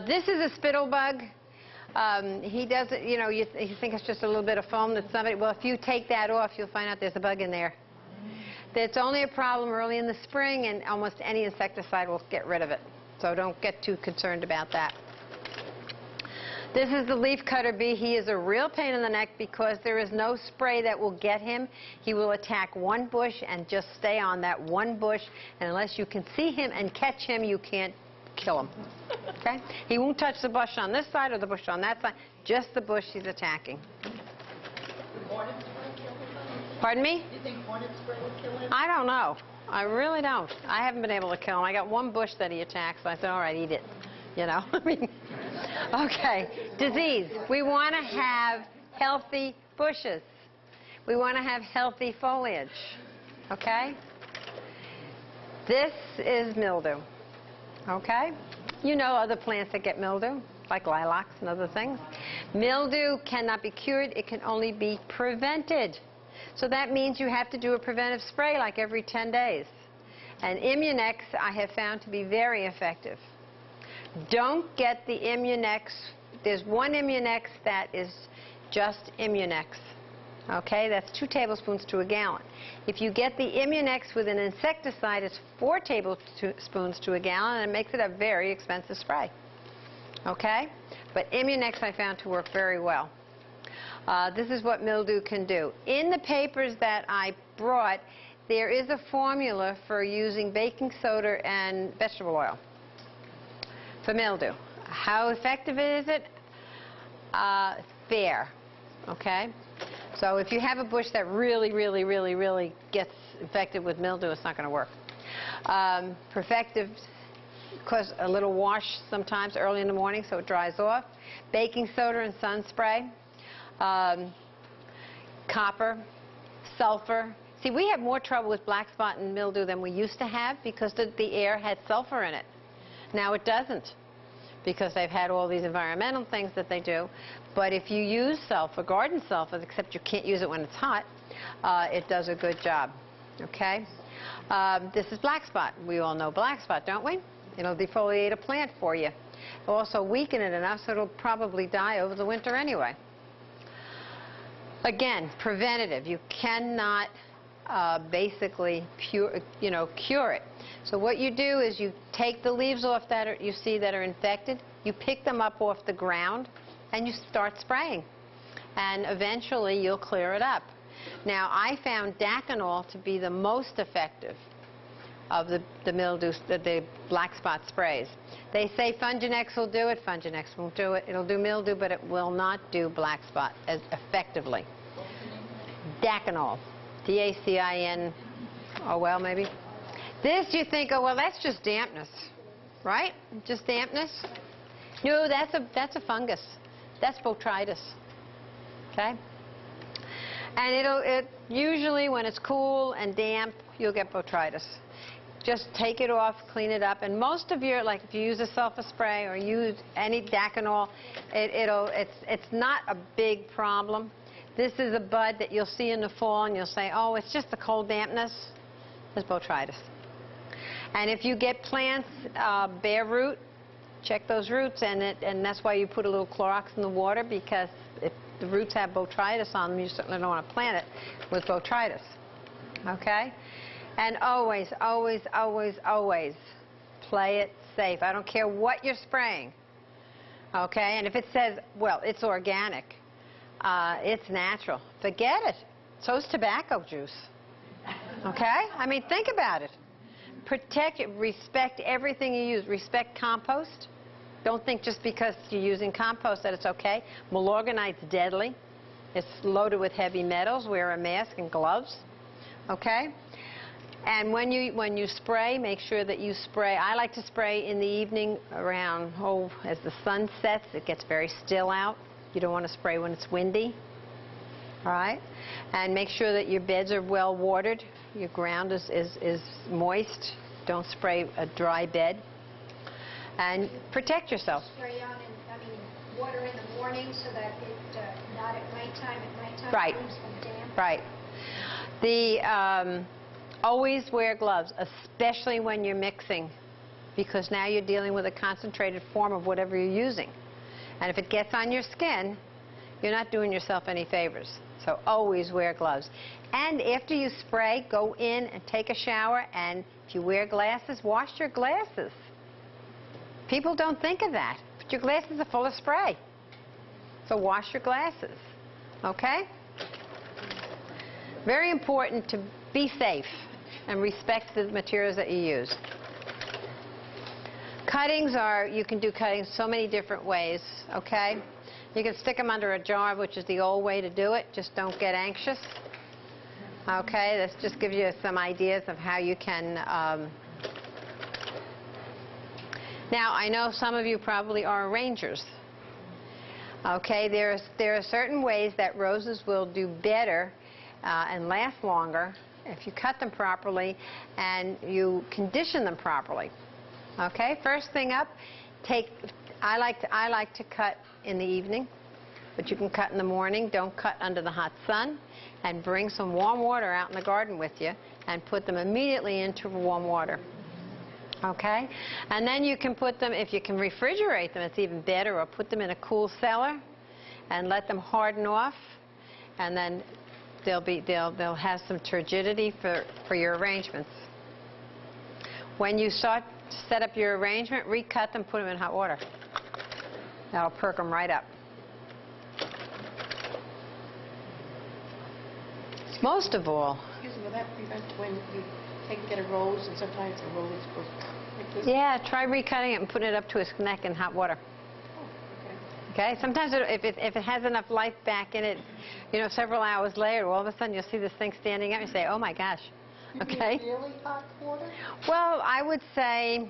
This is a spittle bug. He does it, you know, you think it's just a little bit of foam that somebody, well, if you take that off, you'll find out there's a bug in there. It's only a problem early in the spring, and almost any insecticide will get rid of it. So don't get too concerned about that. This is the leafcutter bee. He is a real pain in the neck because there is no spray that will get him. He will attack one bush and just stay on that one bush, and unless you can see him and catch him, you can't kill him. Okay? He won't touch the bush on this side or the bush on that side, just the bush he's attacking. Pardon me? Do you think hornet spray would kill him? I don't know. I really don't. I haven't been able to kill him. I got one bush that he attacks, so I said, all right, eat it. You know? I mean, okay. Disease. We want to have healthy bushes. We want to have healthy foliage. Okay? This is mildew. Okay? You know other plants that get mildew, like lilacs and other things. Mildew cannot be cured. It can only be prevented. So that means you have to do a preventive spray like every 10 days. And Immunex I have found to be very effective. Don't get the Immunex. There's one Immunex that is just Immunex. Okay, that's 2 tablespoons to a gallon. If you get the Immunex with an insecticide, it's 4 tablespoons to a gallon, and it makes it a very expensive spray. Okay? But Immunex I found to work very well. This is what mildew can do. In the papers that I brought, there is a formula for using baking soda and vegetable oil for mildew. How effective is it? Fair. Okay? So if you have a bush that really gets infected with mildew, it's not going to work. Perfective, cause a little wash sometimes early in the morning so it dries off. Baking soda and sun spray. Copper, sulfur. See, we have more trouble with black spot and mildew than we used to have because the air had sulfur in it. Now it doesn't, because they've had all these environmental things that they do. But if you use sulfur, garden sulfur, except you can't use it when it's hot, it does a good job. Okay? This is black spot. We all know black spot, don't we? It'll defoliate a plant for you. It'll also weaken it enough so it'll probably die over the winter anyway. Again, preventative. You cannot basically cure it. So what you do is you take the leaves off that you see that are infected, you pick them up off the ground, and you start spraying. And eventually you'll clear it up. Now, I found Daconol to be the most effective of the mildew, the black spot sprays. They say Funginex will do it. Funginex won't do it. It'll do mildew, but it will not do black spot as effectively. Daconol. D-A-C-I-N-O-L, maybe. This, you think, oh, well, that's just dampness, right? Just dampness? No, that's a fungus. That's botrytis. Okay? And usually when it's cool and damp, you'll get botrytis. Just take it off, clean it up, and most of your, like if you use a sulfa spray or use any Daconol, it's not a big problem. This is a bud that you'll see in the fall and you'll say, oh, it's just the cold dampness. There's botrytis. And if you get plants bare root, check those roots, and that's why you put a little Clorox in the water, because if the roots have botrytis on them, you certainly don't want to plant it with botrytis. Okay? And always, always, always, always play it safe. I don't care what you're spraying. Okay? And if it says, well, it's organic, it's natural, forget it. So's tobacco juice. Okay? I mean, think about it. Protect it. Respect everything you use. Respect compost. Don't think just because you're using compost that it's okay. Milorganite's deadly. It's loaded with heavy metals. Wear a mask and gloves. Okay? And when you spray, make sure that you spray. I like to spray in the evening around, as the sun sets. It gets very still out. You don't want to spray when it's windy. All right? And make sure that your beds are well watered. Your ground is moist. Don't spray a dry bed. And protect yourself. Spray on, water in the morning so that it, not at nighttime. At nighttime, Right. it leaves them damp. Right. Always wear gloves, especially when you're mixing, because now you're dealing with a concentrated form of whatever you're using. And if it gets on your skin, you're not doing yourself any favors. So always wear gloves. And after you spray, go in and take a shower, and if you wear glasses, wash your glasses. People don't think of that, but your glasses are full of spray. So wash your glasses, okay? Very important to be safe and respect the materials that you use. Cuttings you can do cuttings so many different ways, okay? You can stick them under a jar, which is the old way to do it. Just don't get anxious. Okay, this just gives you some ideas of how you can... Now, I know some of you probably are arrangers. Okay, there are certain ways that roses will do better and last longer if you cut them properly and you condition them properly. Okay, first thing up, I like to cut in the evening, but you can cut in the morning. Don't cut under the hot sun, and bring some warm water out in the garden with you and put them immediately into warm water. Okay, and then you can put them, if you can refrigerate them, it's even better, or put them in a cool cellar and let them harden off, and then they'll have some turgidity for your arrangements. When you start to set up your arrangement, recut them, put them in hot water. That'll perk them right up. Most of all. Excuse me, will that prevent when you get a rose and sometimes the rose goes like this? Yeah, try recutting it and putting it up to its neck in hot water. Oh, Okay, sometimes if it has enough life back in it, you know, several hours later, all of a sudden you'll see this thing standing up and you say, oh my gosh. Okay? Really hot water? Well, I would say,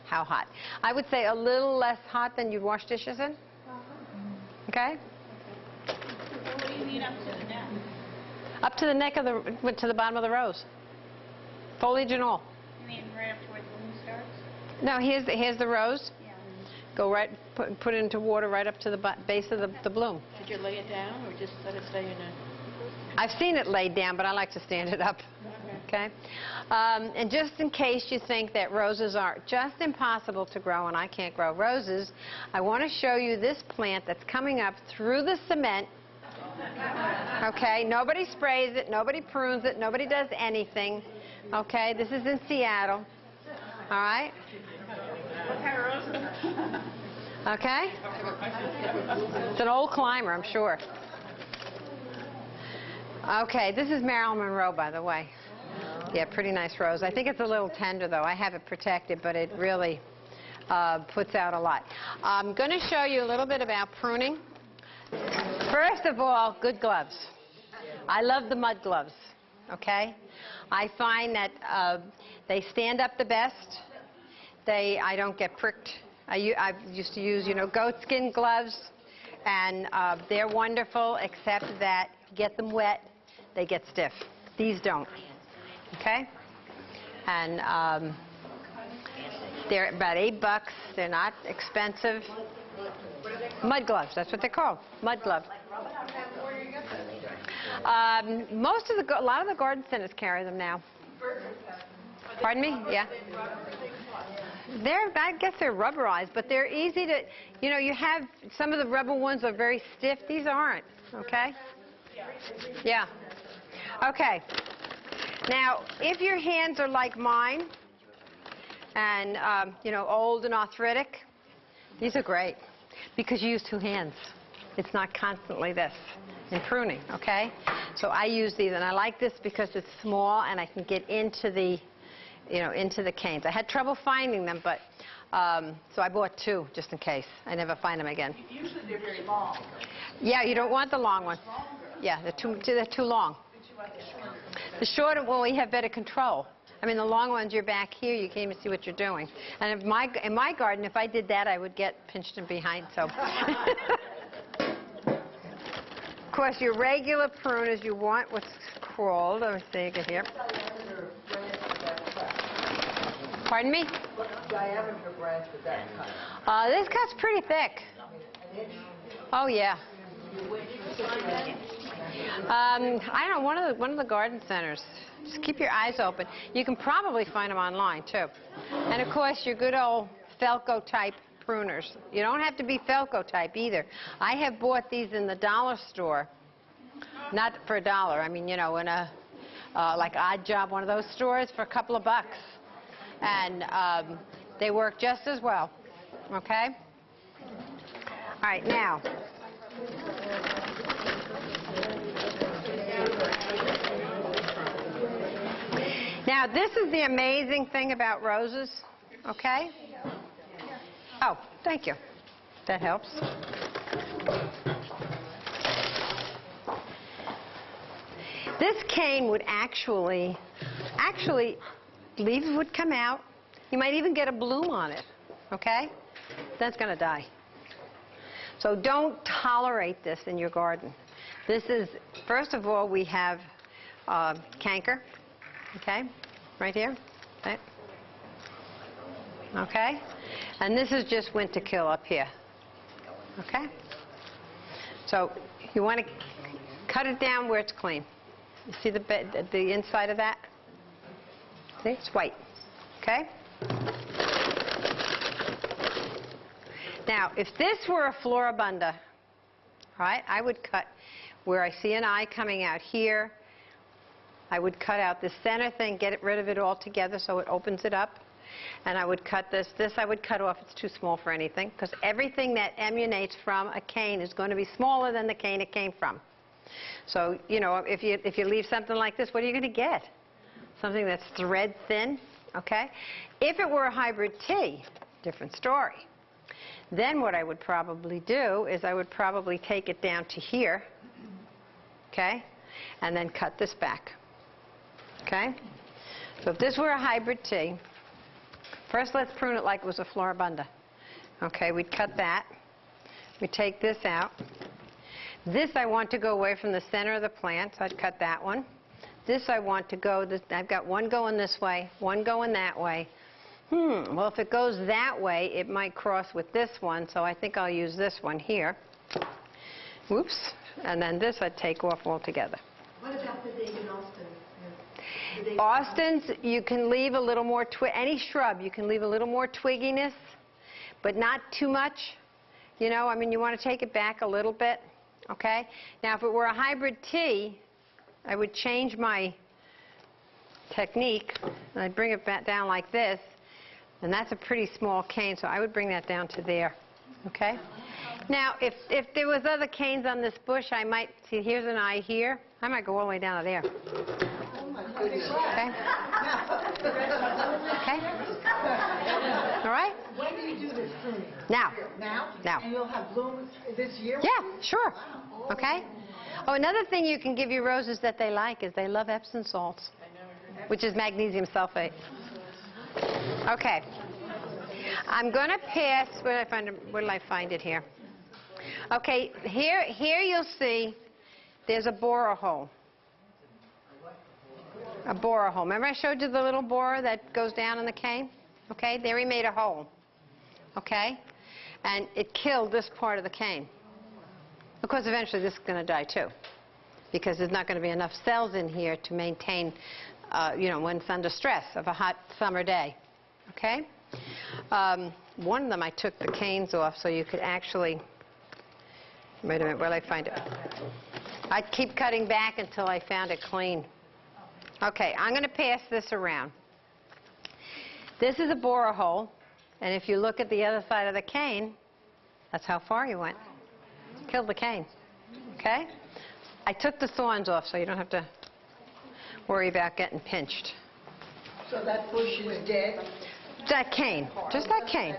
how hot? I would say a little less hot than you'd wash dishes in. Okay? What do you mean up to the neck? Up to the neck of to the bottom of the rose. Foliage and all. You mean right up to where the bloom starts? No, here's the rose. Yeah. Go right, put it into water right up to the base of the bloom. Did you lay it down or just let it stay in a... I've seen it laid down, but I like to stand it up. Okay? And just in case you think that roses are just impossible to grow and I can't grow roses, I want to show you this plant that's coming up through the cement. Okay? Nobody sprays it, nobody prunes it, nobody does anything. Okay? This is in Seattle. All right? What kind of roses? Okay? It's an old climber, I'm sure. Okay, this is Marilyn Monroe, by the way. Yeah, pretty nice rose. I think it's a little tender, though. I have it protected, but it really puts out a lot. I'm going to show you a little bit about pruning. First of all, good gloves. I love the mud gloves, okay? I find that they stand up the best. I don't get pricked. I used to use, goat skin gloves, and they're wonderful, except that if you get them wet, they get stiff. These don't. Okay? And they're about $8. They're not expensive. Mud gloves, that's what they're called. Mud gloves. A lot of the garden centers carry them now. Pardon me? Yeah. I guess they're rubberized, but they're easy to, you have, some of the rubber ones are very stiff. These aren't, okay? Yeah. Okay. Now, if your hands are like mine and, old and arthritic, these are great because you use two hands. It's not constantly this in pruning, okay? So I use these, and I like this because it's small and I can get into the canes. I had trouble finding them, but so I bought two just in case. I never find them again. Usually they're very long. Yeah, you don't want the long ones. Yeah, they're too long. The shorter one, we have better control. I mean, the long ones, you're back here, you can't even see what you're doing. And in my garden, if I did that, I would get pinched in behind. So, of course, your regular pruners, you want what's called. Let me see here. Pardon me? What diameter branch would that cut? This cut's pretty thick. An inch? Oh yeah. I don't know, one of the garden centers. Just keep your eyes open. You can probably find them online too. And of course, your good old Felco type pruners. You don't have to be Felco type either. I have bought these in the dollar store, not for $1. I mean, in a like Odd Job, one of those stores, for a couple of bucks. And they work just as well, okay? All right, now. Now, this is the amazing thing about roses, okay? Oh, thank you. That helps. This cane would actually, leaves would come out. You might even get a bloom on it, okay? That's going to die. So don't tolerate this in your garden. This is, first of all, we have canker, okay, right here, right? Okay? And this is just winter kill up here, okay? So you want to cut it down where it's clean. You see the inside of that? See, it's white, okay? Now, if this were a floribunda, right, I would cut where I see an eye coming out here. I would cut out the center thing, get rid of it altogether so it opens it up. And I would cut this. This I would cut off. It's too small for anything because everything that emanates from a cane is going to be smaller than the cane it came from. So, if you leave something like this, what are you going to get? Something that's thread thin, okay? If it were a hybrid tea, different story. Then what I would probably do is I would probably take it down to here, okay? And then cut this back, okay? So if this were a hybrid tea, first let's prune it like it was a floribunda. Okay, we'd cut that. We take this out. This I want to go away from the center of the plant, so I'd cut that one. This I want to go, I've got one going this way, one going that way. Well, if it goes that way, it might cross with this one, so I think I'll use this one here. Whoops. And then this I'd take off altogether. What about the David Austin? Austins, you can leave a little more, any shrub, you can leave a little more twigginess, but not too much. You want to take it back a little bit, okay? Now, if it were a hybrid tea, I would change my technique, and I'd bring it back down like this, and that's a pretty small cane, so I would bring that down to there, okay? Now, if there was other canes on this bush, I might, see, here's an eye here, I might go all the way down to there. Oh my goodness. Okay? Okay? All right? When do you do this pruning? Now. Now? Now. And you'll have blooms this year? Yeah, sure. Okay? Oh, another thing you can give your roses that they like is they love Epsom salts, which is magnesium sulfate. Okay. I'm going to pass, where did I find it here? Okay, here you'll see there's a borer hole. A borer hole. Remember I showed you the little borer that goes down in the cane? Okay, there he made a hole. Okay? And it killed this part of the cane. Of course, eventually this is going to die too, because there's not going to be enough cells in here to maintain, when it's under stress of a hot summer day. Okay? One of them I took the canes off so you could actually, wait a minute, where'll I find it? I'd keep cutting back until I found it clean. Okay, I'm going to pass this around. This is a borer hole, and if you look at the other side of the cane, that's how far he went. Killed the cane. Okay? I took the thorns off so you don't have to worry about getting pinched. So that bush is dead? That cane. Just that cane.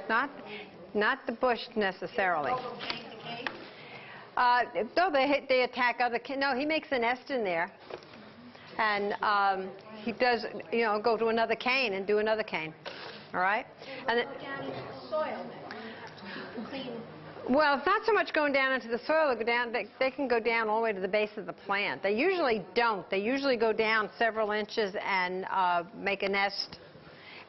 Not the bush necessarily. No, they attack other cane. No, he makes a nest in there. And he does, go to another cane and do another cane. All right? And then, Down into the soil then, clean. well, it's not so much going down into the soil. They can go down all the way to the base of the plant. They usually don't. They usually go down several inches and make a nest.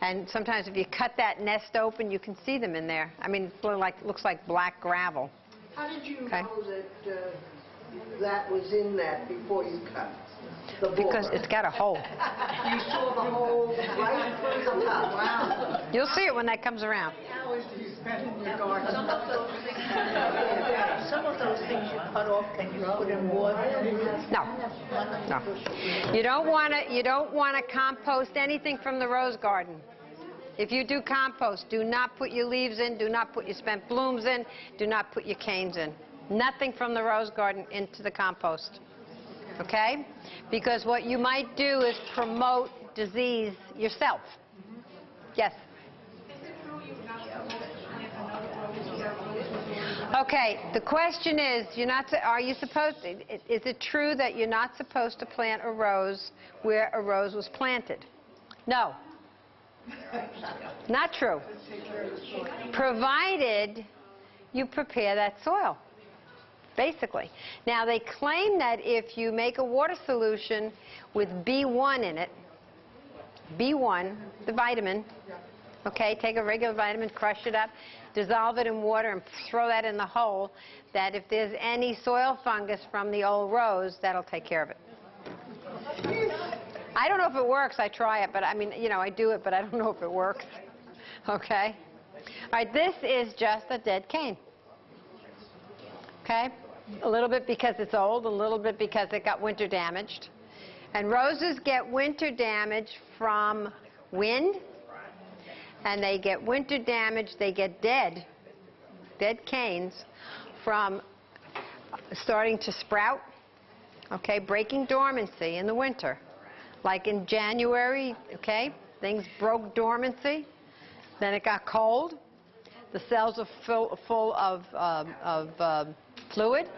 And sometimes if you cut that nest open, you can see them in there. I mean, it looks like black gravel. How did you Okay. know that that was in that before you cut the borer? Because it's got a hole. You saw the hole right through the top. Wow. You'll see it when that comes around. Hours do you spend in your garden? Some of those things you cut off, can you put in water? No. No. You don't want to compost anything from the rose garden. If you do compost, do not put your leaves in, do not put your spent blooms in, do not put your canes in. Nothing from the rose garden into the compost. Okay? Because what you might do is promote disease yourself. Yes? Okay, the question is, is it true that you're not supposed to plant a rose where a rose was planted? No. Not true. Provided you prepare that soil, basically. Now, they claim that if you make a water solution with B1 in it, B1, the vitamin, okay, take a regular vitamin, crush it up, dissolve it in water, and throw that in the hole, that if there's any soil fungus from the old rose, that'll take care of it. I don't know if it works. I try it, but I mean, I do it, but I don't know if it works. Okay? All right, this is just a dead cane. Okay? A little bit because it's old, a little bit because it got winter damaged. And roses get winter damage from wind, and they get winter damage, they get dead canes from starting to sprout, okay, breaking dormancy in the winter. Like in January, okay, things broke dormancy, then it got cold, the cells are full of fluid,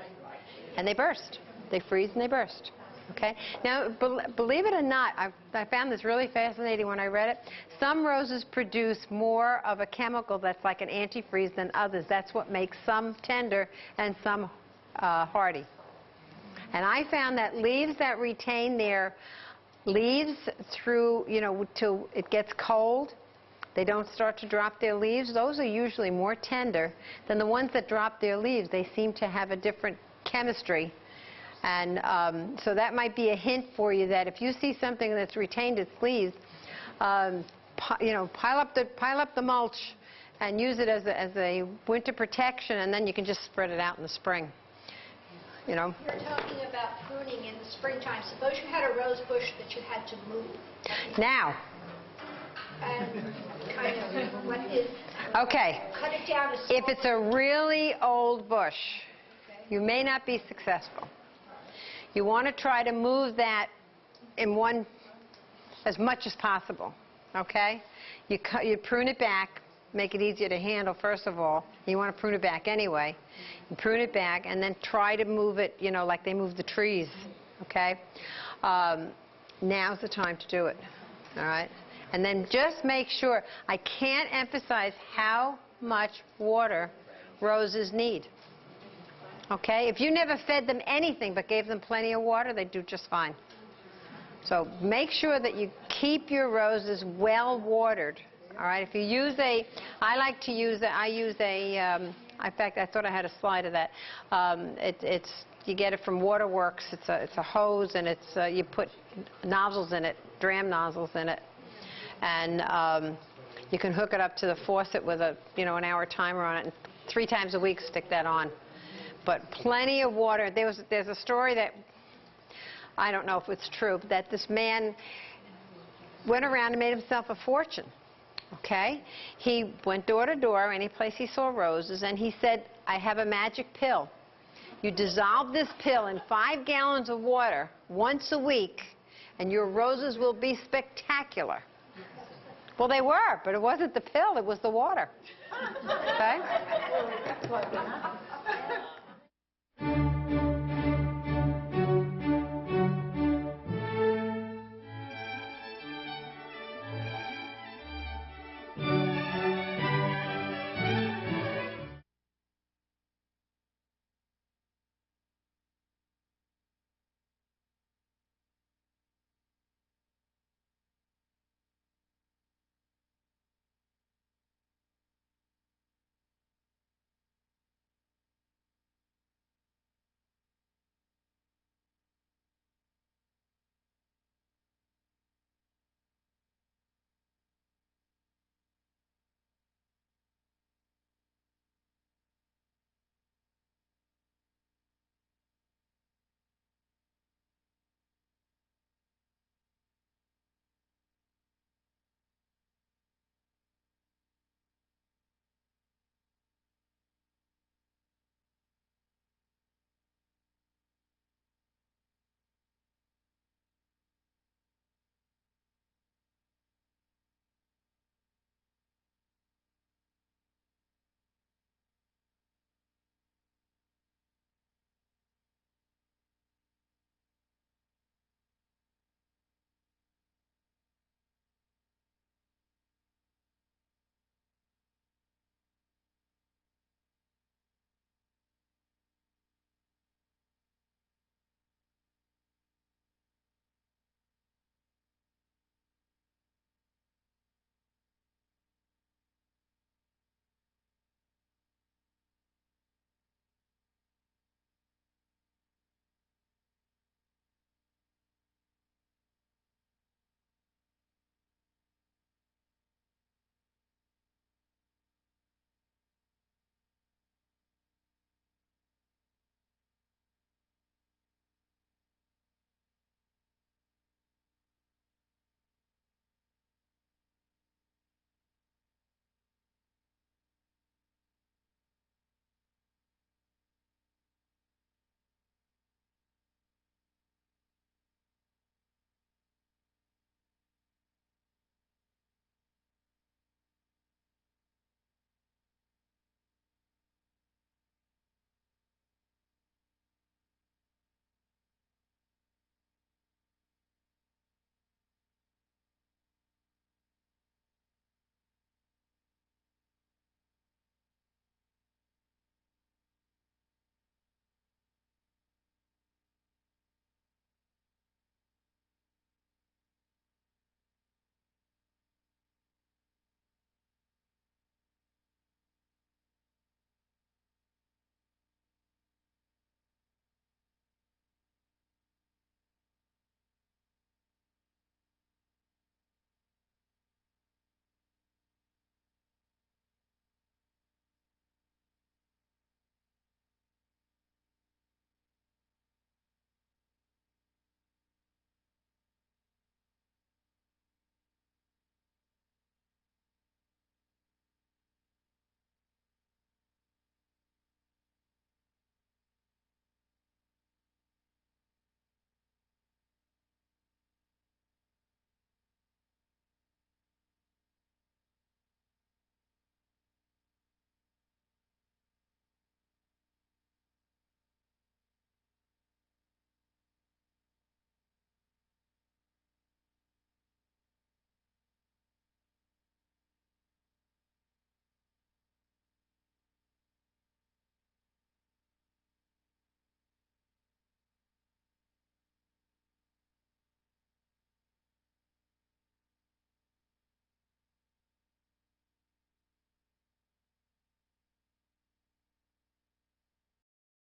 and they burst. They freeze and they burst. Okay? Now, believe it or not, I found this really fascinating when I read it. Some roses produce more of a chemical that's like an antifreeze than others. That's what makes some tender and some hardy. And I found that leaves that retain their leaves through, till it gets cold, they don't start to drop their leaves. Those are usually more tender than the ones that drop their leaves. They seem to have a different chemistry. And so that might be a hint for you that if you see something that's retained its leaves, pile up the mulch and use it as a winter protection, and then you can just spread it out in the spring. You're talking about pruning in the springtime. Suppose you had a rose bush that you had to move. Now. And kind of what is... Okay. Cut it down to... If it's a really old bush, you may not be successful. You want to try to move that in as much as possible, okay? You prune it back, make it easier to handle, first of all. You want to prune it back anyway. You prune it back, and then try to move it, like they move the trees, okay? Now's the time to do it, all right? And then just make sure, I can't emphasize how much water roses need. Okay? If you never fed them anything but gave them plenty of water, they'd do just fine. So make sure that you keep your roses well watered. All right. If you use in fact, I thought I had a slide of that. You get it from Waterworks. It's a hose, and you put nozzles in it, dram nozzles in it, and you can hook it up to the faucet with an hour timer on it, and 3 times a week stick that on. But plenty of water. There's a story that I don't know if it's true, that this man went around and made himself a fortune. Okay? He went door to door, any place he saw roses, and he said, I have a magic pill. You dissolve this pill in 5 gallons of water once a week, and your roses will be spectacular. Well, they were, but it wasn't the pill, it was the water. Okay?